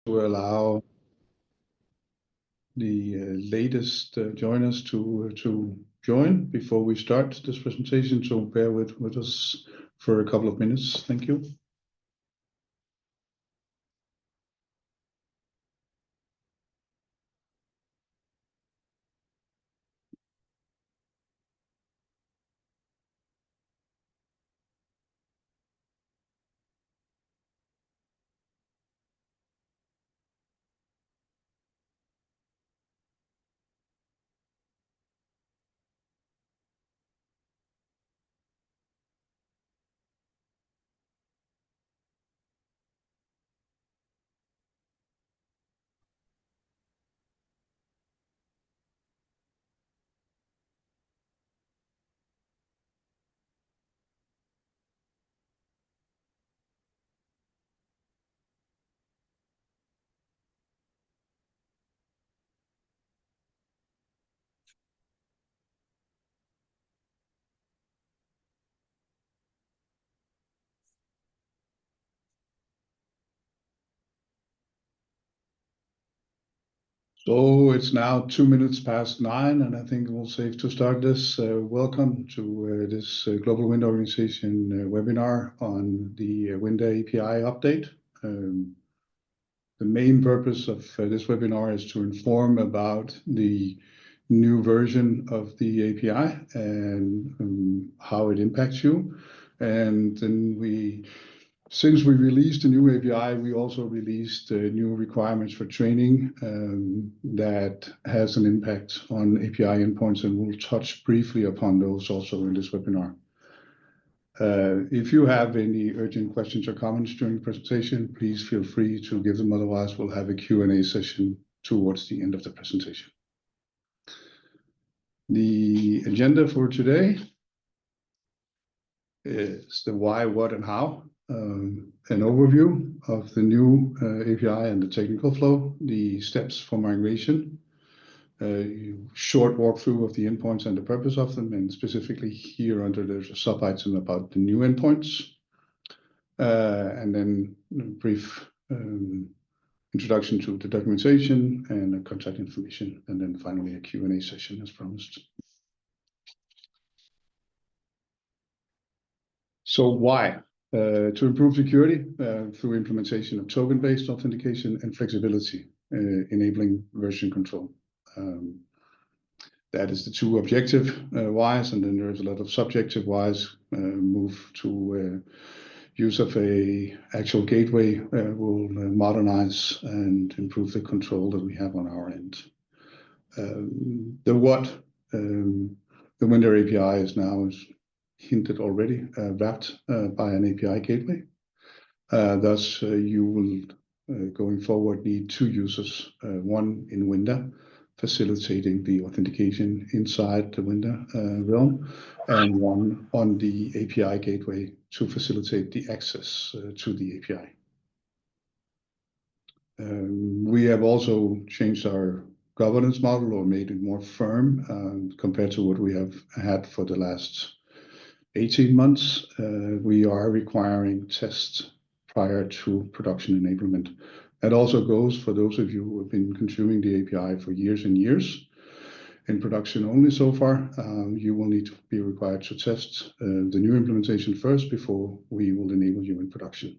To allow the latest joiners to join before we start this presentation. So bear with us for a couple of minutes. Thank you. So it's now 9:02, and I think we'll safe to start this. Welcome to this Global WINDA Organization webinar on the WINDA API update. The main purpose of this webinar is to inform about the new version of the API and how it impacts you. And then since we released a new API, we also released new requirements for training that has an impact on API endpoints, and we'll touch briefly upon those also in this webinar. If you have any urgent questions or comments during the presentation, please feel free to give them. Otherwise, we'll have a Q&A session towards the end of the presentation. The agenda for today is the why, what, and how, an overview of the new API and the technical flow, the steps for migration, short walkthrough of the endpoints and the purpose of them, and specifically here under there's a sub-item about the new endpoints, and then a brief introduction to the documentation and contact information, and then finally a Q&A session as promised. So why? To improve security through implementation of token-based authentication and flexibility, enabling version control. That is the two objective whys, and then there's a lot of subjective whys. Move to use of a actual gateway will modernize and improve the control that we have on our end. The what, the WINDA API is now, as hinted already, wrapped by an API gateway. Thus, you will, going forward, need two users, one in WINDA, facilitating the authentication inside the WINDA realm, and one on the API gateway to facilitate the access to the API. We have also changed our governance model or made it more firm compared to what we have had for the last 18 months. We are requiring tests prior to production enablement. That also goes for those of you who have been consuming the API for years and years. In production only so far, you will need to be required to test the new implementation first before we will enable you in production.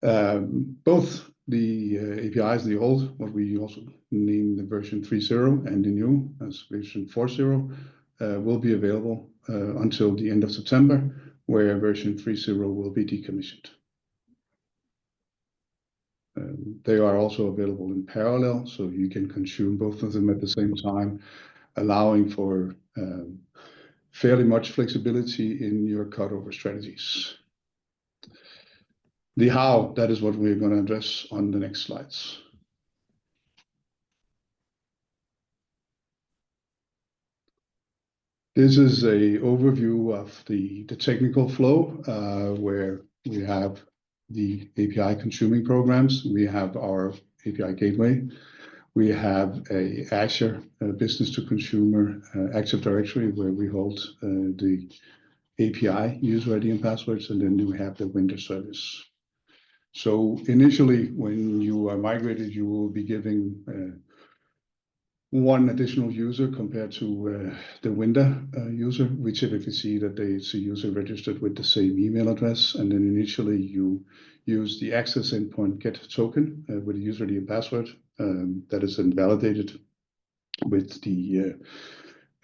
Both the APIs, the old, what we also name the version 3.0, and the new as version 4.0, will be available until the end of September, where version 3.0 will be decommissioned. They are also available in parallel, so you can consume both of them at the same time, allowing for fairly much flexibility in your cutover strategies. The how, that is what we're going to address on the next slides. This is an overview of the technical flow, where we have the API consuming programs. We have our API gateway. We have a Azure business to consumer Active Directory where we hold the API user ID and passwords, and then we have the WINDA service. So initially, when you are migrated, you will be giving one additional user compared to the WINDA user. We typically see that it's a user registered with the same email address, and then initially you use the access endpoint get token with a username and password that is then validated with the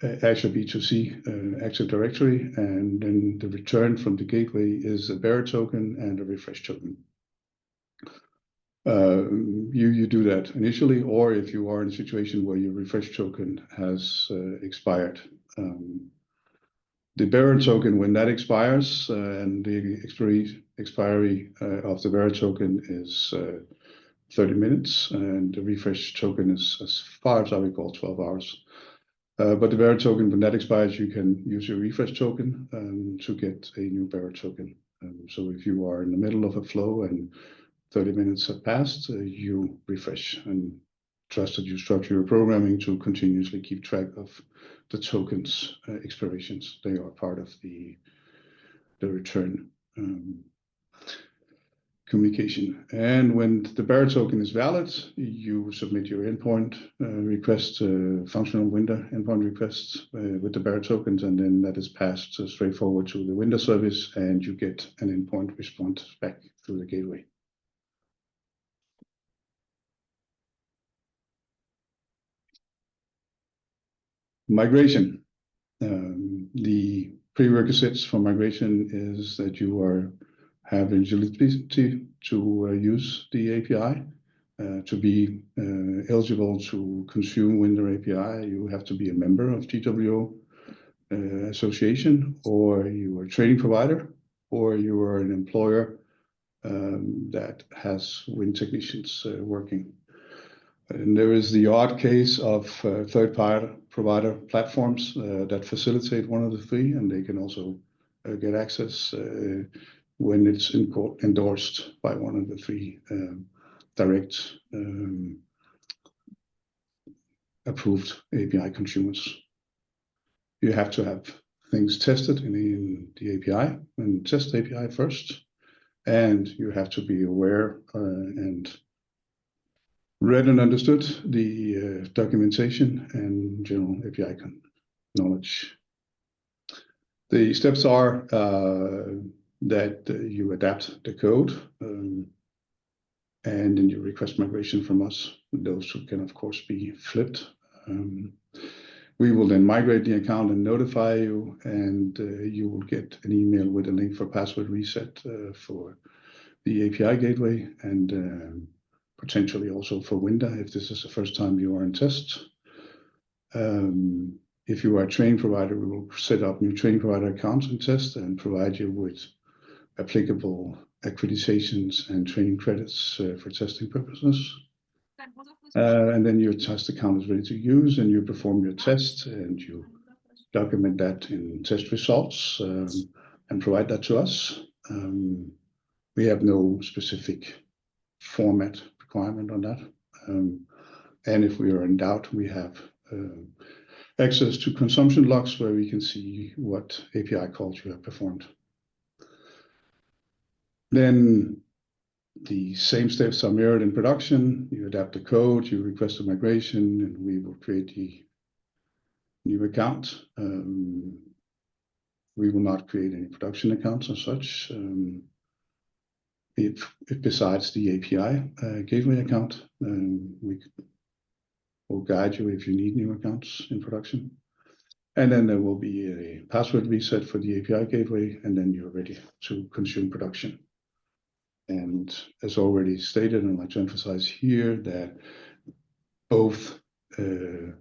Azure B2C Active Directory, and then the return from the gateway is a bearer token and a refresh token. You do that initially, or if you are in a situation where your refresh token has expired. The bearer token, when that expires, and the expiry of the bearer token is 30 minutes, and the refresh token is, as far as I recall, 12 hours. But the bearer token, when that expires, you can use your refresh token to get a new bearer token. So if you are in the middle of a flow and 30 minutes have passed, you refresh, and trust that you structure your programming to continuously keep track of the tokens expirations. They are part of the return communication. And when the bearer token is valid, you submit your endpoint request, functional WINDA endpoint request with the bearer tokens, and then that is passed straightforward to the WINDA service, and you get an endpoint response back through the gateway. Migration. The prerequisites for migration is that you have eligibility to use the API. To be eligible to consume WINDA API, you have to be a member of TWO association, or you are a training provider, or you are an employer that has WIN technicians working. And there is the odd case of third-party provider platforms that facilitate one of the three, and they can also get access when it's endorsed by one of the three direct approved API consumers. You have to have things tested in the API and test the API first, and you have to be aware and read and understood the documentation and general API knowledge. The steps are that you adapt the code and then you request migration from us. Those can, of course, be flipped. We will then migrate the account and notify you, and you will get an email with a link for password reset for the API gateway, and potentially also for WINDA if this is the first time you are in test. If you are a training provider, we will set up new training provider accounts in test and provide you with applicable accreditations and training credits for testing purposes. And then your test account is ready to use, and you perform your test, and you document that in test results and provide that to us. We have no specific format requirement on that. And if we are in doubt, we have access to consumption logs where we can see what API calls you have performed. Then the same steps are mirrored in production. You adapt the code, you request a migration, and we will create the new account. We will not create any production accounts as such. If besides the API gateway account, we will guide you if you need new accounts in production. And then there will be a password reset for the API gateway, and then you're ready to consume production. And as already stated, I'd like to emphasize here that both 3.0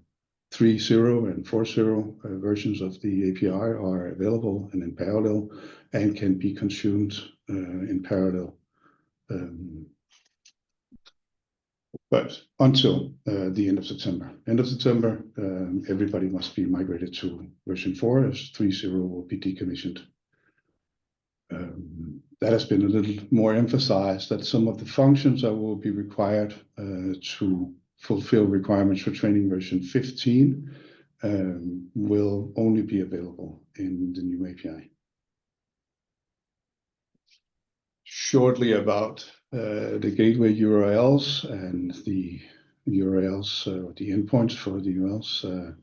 and 4.0 versions of the API are available and in parallel and can be consumed in parallel. But until the end of September. End of September, everybody must be migrated to version 4, as 3.0 will be decommissioned. That has been a little more emphasized, that some of the functions that will be required to fulfill requirements for training version 15 will only be available in the new API. Shortly about the gateway URLs and the URLs, the endpoints for the URLs,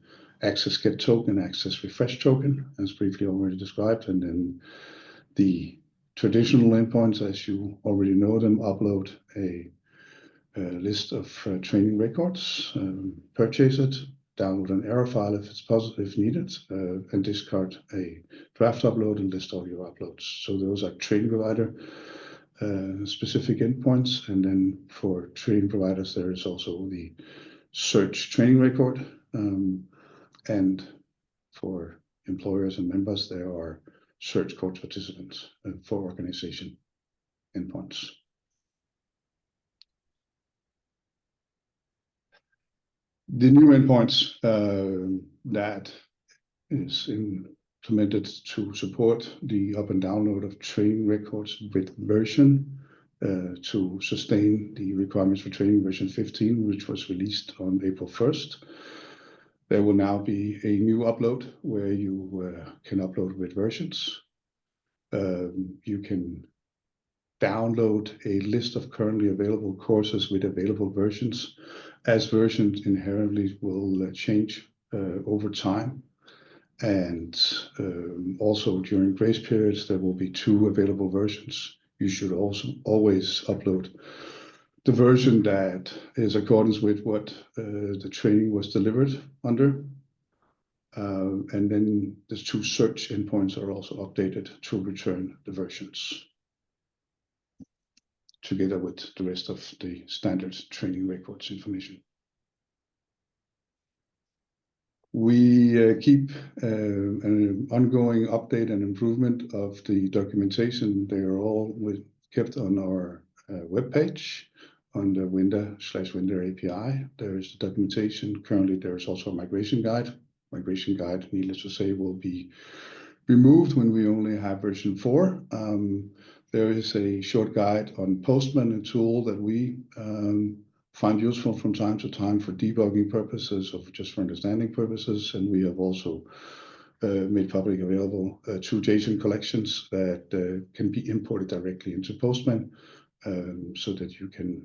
access get token, access refresh token, as briefly already described, and then the traditional endpoints, as you already know them, upload a list of training records, purchase it, download an error file if it's possible, if needed, and discard a draft upload and list all your uploads. So those are training provider specific endpoints. And then for training providers, there is also the search training record. And for employers and members, there are search course participants for organization endpoints. The new endpoints that is implemented to support the up and download of training records with version to sustain the requirements for training version 15, which was released on April 1st. There will now be a new upload where you can upload with versions. You can download a list of currently available courses with available versions, as versions inherently will change over time. And also during grace periods, there will be 2 available versions. You should also always upload the version that is accordance with what the training was delivered under. And then the 2 search endpoints are also updated to return the versions, together with the rest of the standard training records information. We keep an ongoing update and improvement of the documentation. They are all kept on our webpage on the WINDA/WINDA API. There is the documentation. Currently, there is also a migration guide. Migration guide, needless to say, will be removed when we only have version 4. There is a short guide on Postman, a tool that we find useful from time to time for debugging purposes or just for understanding purposes. And we have also made public available 2 JSON collections that can be imported directly into Postman so that you can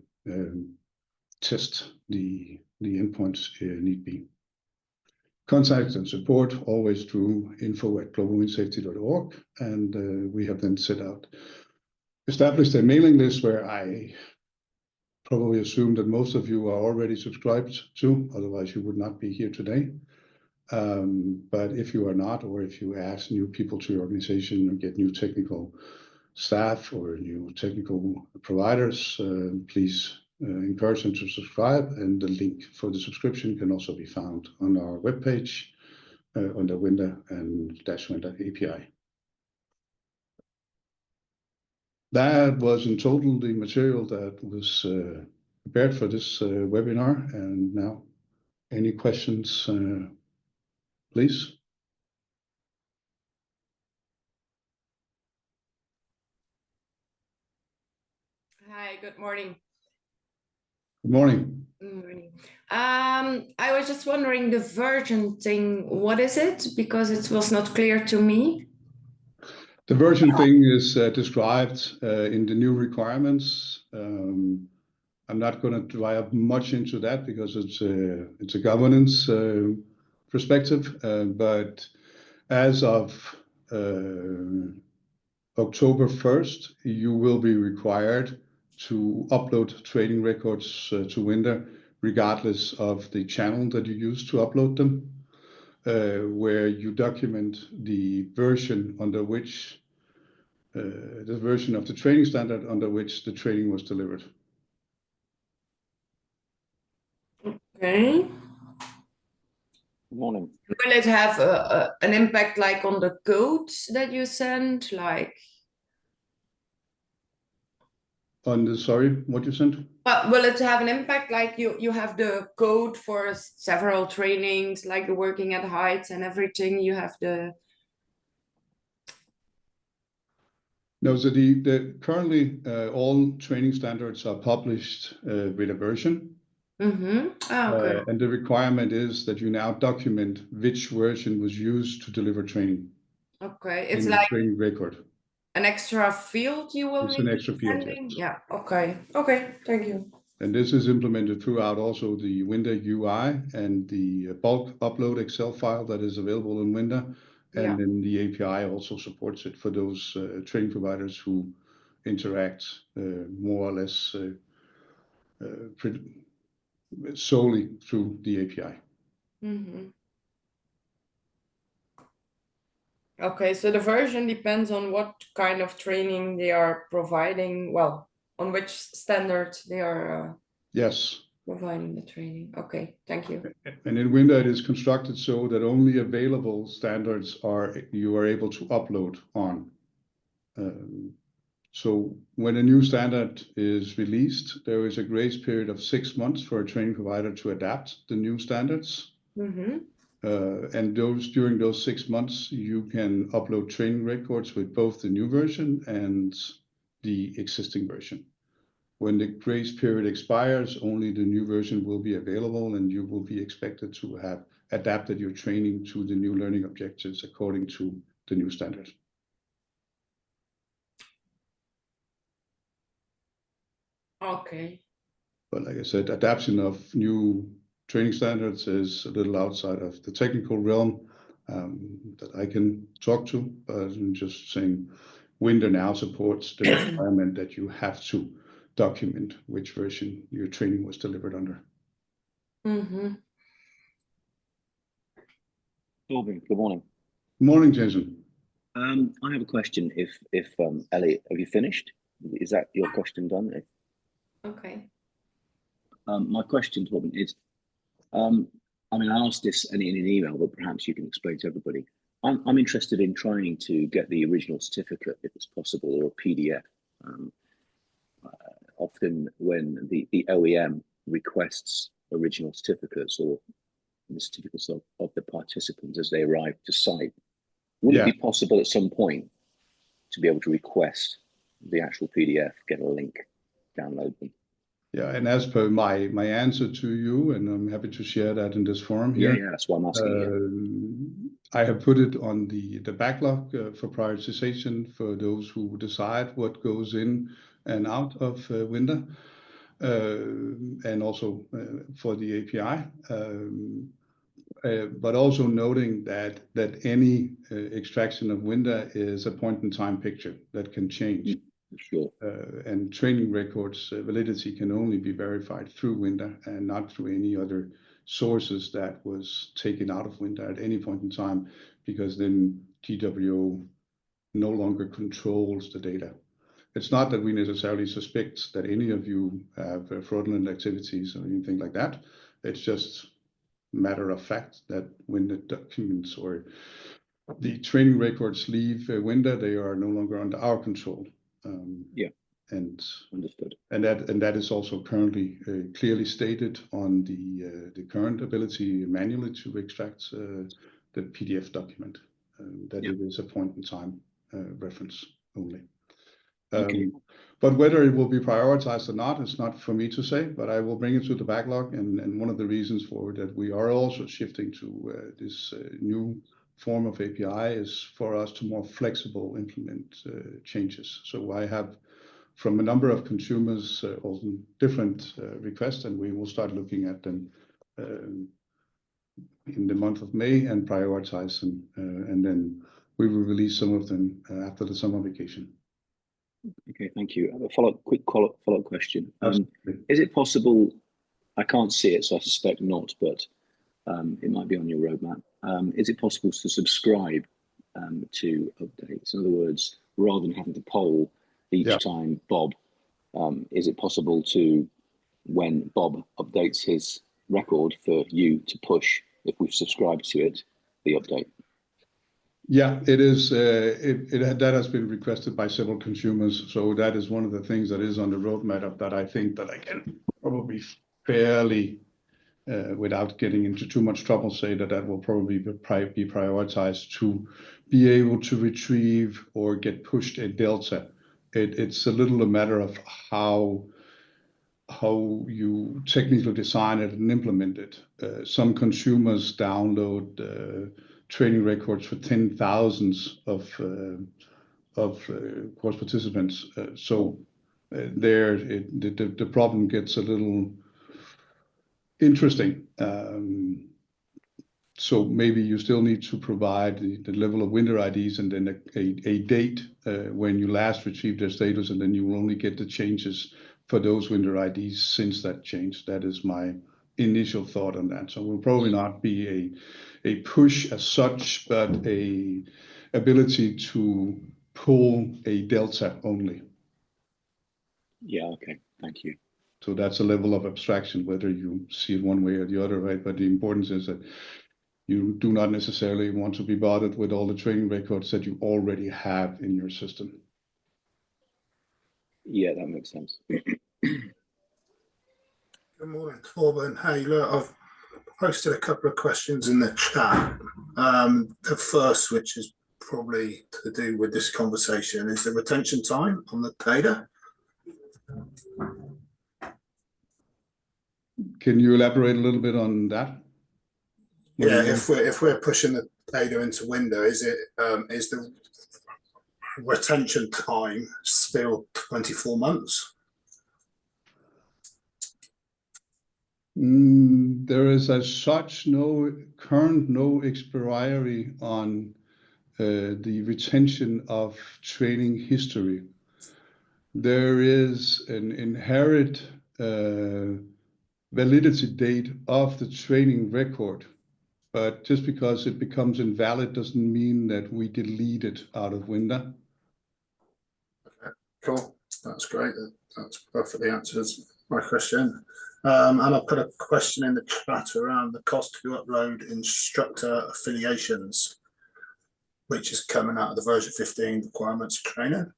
test the endpoints need be. Contact and support always through info@globalwindsafety.org. And we have then established a mailing list where I probably assume that most of you are already subscribed to, otherwise you would not be here today. But if you are not, or if you ask new people to your organization or get new technical staff or new technical providers, please encourage them to subscribe. And the link for the subscription can also be found on our webpage under WINDA and -WINDA API. That was in total the material that was prepared for this webinar. And now, any questions, please? Hi, good morning. Good morning. Good morning. I was just wondering, the version thing, what is it? Because it was not clear to me. The version thing is described in the new requirements. I'm not going to dive much into that because it's a governance perspective. But as of October 1st, you will be required to upload training records to WINDA, regardless of the channel that you use to upload them, where you document the version under which the version of the training standard under which the training was delivered. Okay. Good morning. Will it have an impact like on the codes that you send, like? On the, sorry, what you sent? Will it have an impact like you have the code for several trainings, like the working at heights and everything, you have the... No, so currently all training standards are published with a version. Mm-hmm. Oh, okay. And the requirement is that you now document which version was used to deliver training. Okay, it's in like the training record. an extra field you will It's need an to extra be field, sending? yes. Yeah, okay. Okay, thank you. And this is implemented throughout also the Winda UI and the bulk upload Excel file that is available in Winda. Yeah. And then the API also supports it for those training providers who interact more or less solely through the API. Mm-hmm. Okay, so the version depends on what kind of training they are providing. Well, on which standard they are Yes. providing the training. Okay, thank you. And in Winda, it is constructed so that only available standards you are able to upload on. So when a new standard is released, there is a grace period of 6 months for a training provider to adapt the new standards. Mm-hmm. And during those 6 months, you can upload training records with both the new version and the existing version. When the grace period expires, only the new version will be available, and you will be expected to have adapted your training to the new learning objectives according to the new standard. Okay. But like I said, adaptation of new training standards is a little outside of the technical realm that I can talk to. But I'm just saying, Winda now supports the requirement that you have to document which version your training was delivered under. Mm-hmm. Torben, good morning. Morning, Jason. I have a question. If Elliot, have you finished? Is that your question done? Okay. My question, Torben, is, I mean, I asked this in an email, but perhaps you can explain to everybody. I'm interested in trying to get the original certificate, if it's possible, or a PDF. Often when the OEM requests original certificates or the certificates of the participants as they arrive to site, would it be possible at some point to be able to request the actual PDF, get a link, download them? Yeah, and as per my answer to you, and I'm happy to share that in this forum here. Yeah, that's why I'm asking. I have put it on the backlog for prioritization for those who decide what goes in and out of Winda, and also for the API. But also noting that any extraction of Winda is a point-in-time picture that can change. Sure. And training records validity can only be verified through Winda and not through any other sources that was taken out of Winda at any point in time, because then GWO no longer controls the data. It's not that we necessarily suspect that any of you have fraudulent activities or anything like that. It's just matter of fact that when the documents or the training records leave Winda, they are no longer under our control. And understood. And that is also currently clearly stated on the current ability manually to extract the PDF document. That it is a point in time reference only. But whether it will be prioritized or not, it's not for me to say, but I will bring it to the backlog. And one of the reasons for that we are also shifting to this new form of API is for us to more flexible implement changes. So I have from a number of consumers also different requests, and we will start looking at them in the month of May and prioritize them, and then we will release some of them after the summer vacation. Okay, thank you. A quick follow-up question. Is it possible, I can't see it, so I suspect not, but it might be on your roadmap. Is it possible to subscribe to updates? In other words, rather than having to poll each time Bob, is it possible to, when Bob updates his record, for you to push, if we've subscribed to it, the update? Yeah, it is. That has been requested by several consumers. So that is one of the things that is on the roadmap that I think that I can probably fairly, without getting into too much trouble, say that will probably be prioritized to be able to retrieve or get pushed a delta. It's a little a matter of how you technically design it and implement it. Some consumers download training records for 10,000s course participants. The problem gets a little interesting. So maybe you still need to provide the level of window IDs and then a date when you last received their status, and then you will only get the changes for those window IDs since that change. That is my initial thought on that. So it will probably not be a push as such, but a ability to pull a delta only. Yeah, okay, thank you. So that's a level of abstraction, whether you see it one way or the other, right? But the importance is that you do not necessarily want to be bothered with all the training records that you already have in your system. Yeah, that makes sense. Good morning, Torben. Hey, look, I've posted a couple of questions in the chat. The first, which is probably to do with this conversation, is the retention time on the data. Can you elaborate a little bit on that? Yeah, if we're pushing the data into Winda, is the retention time still 24 months? There is as such no expiry on the retention of training history. There is an inherent validity date of the training record, but just because it becomes invalid doesn't mean that we delete it out of Winda. Okay, cool. That's great. That's perfectly answers my question. And I'll put a question in the chat around the cost to upload instructor affiliations, which is coming out of the version 15 requirements training.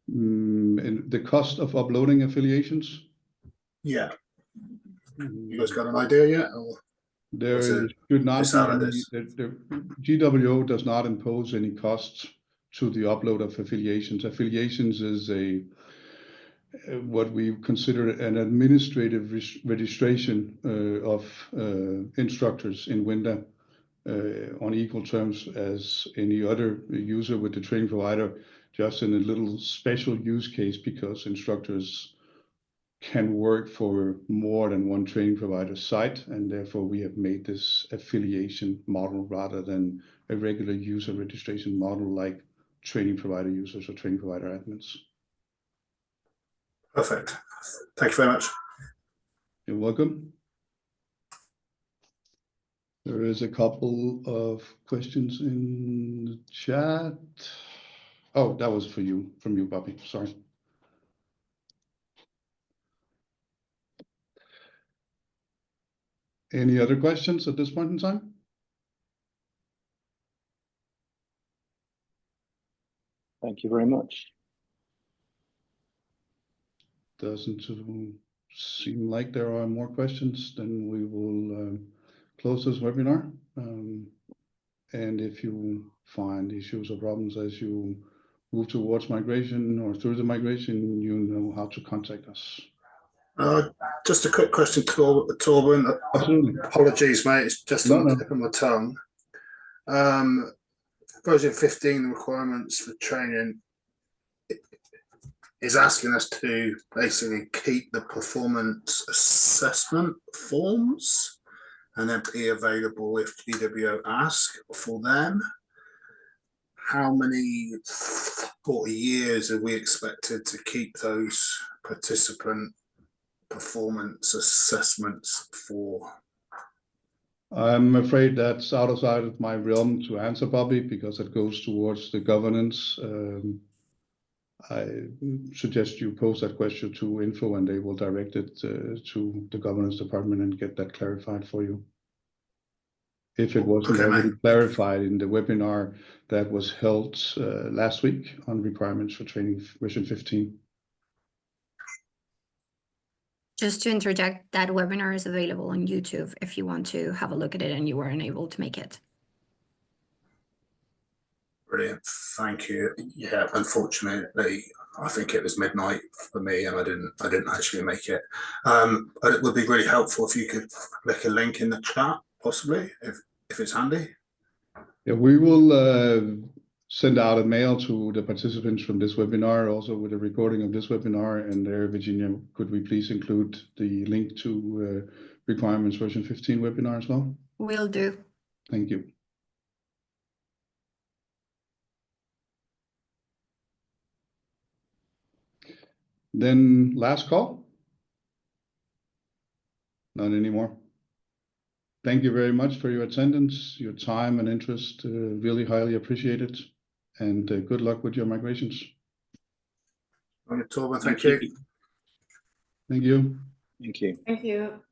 And the cost of uploading affiliations? Yeah. You guys got an idea yet? Or there should not be the GWO does not impose any costs to the upload of affiliations. Affiliations is what we consider an administrative registration of instructors in Winda on equal terms as any other user with the training provider, just in a little special use case because instructors can work for more than one training provider site, and therefore we have made this affiliation model rather than a regular user registration model like training provider users or training provider admins. Perfect. Thank you very much. You're welcome. There is a couple of questions in the chat. Oh, that was from you, Bobby. Sorry. Any other questions at this point in time? Thank you very much. Doesn't seem like there are more questions. Then we will close this webinar. And if you find issues or problems as you move towards migration or through the migration, you know how to contact us. Just a quick question, Torben. Absolutely. Apologies, mate. It's just on the tip of my tongue. Version 15, the requirements for training, is asking us to basically keep the performance assessment forms and then be available if GWO ask for them. How many 40 years are we expected to keep those participant performance assessments for? I'm afraid that's outside of my realm to answer, Bobby, because it goes towards the governance. I suggest you post that question to info and they will direct it to the governance department and get that clarified for you. If it wasn't already clarified in the webinar that was held last week on requirements for training version 15. Just to interject, that webinar is available on YouTube if you want to have a look at it and you weren't able to make it. Brilliant, thank you. Yeah, unfortunately, I think it was midnight for me and I didn't actually make it. But it would be really helpful if you could click a link in the chat, possibly, if it's handy. Yeah, we will send out a mail to the participants from this webinar, also with a recording of this webinar. And there, Virginia, could we please include the link to requirements version 15 webinar as well? Will do. Thank you. Then last call? Not anymore. Thank you very much for your attendance, your time and interest, really highly appreciated. And good luck with your migrations. Torben, thank you. Thank you. Thank you. Thank you.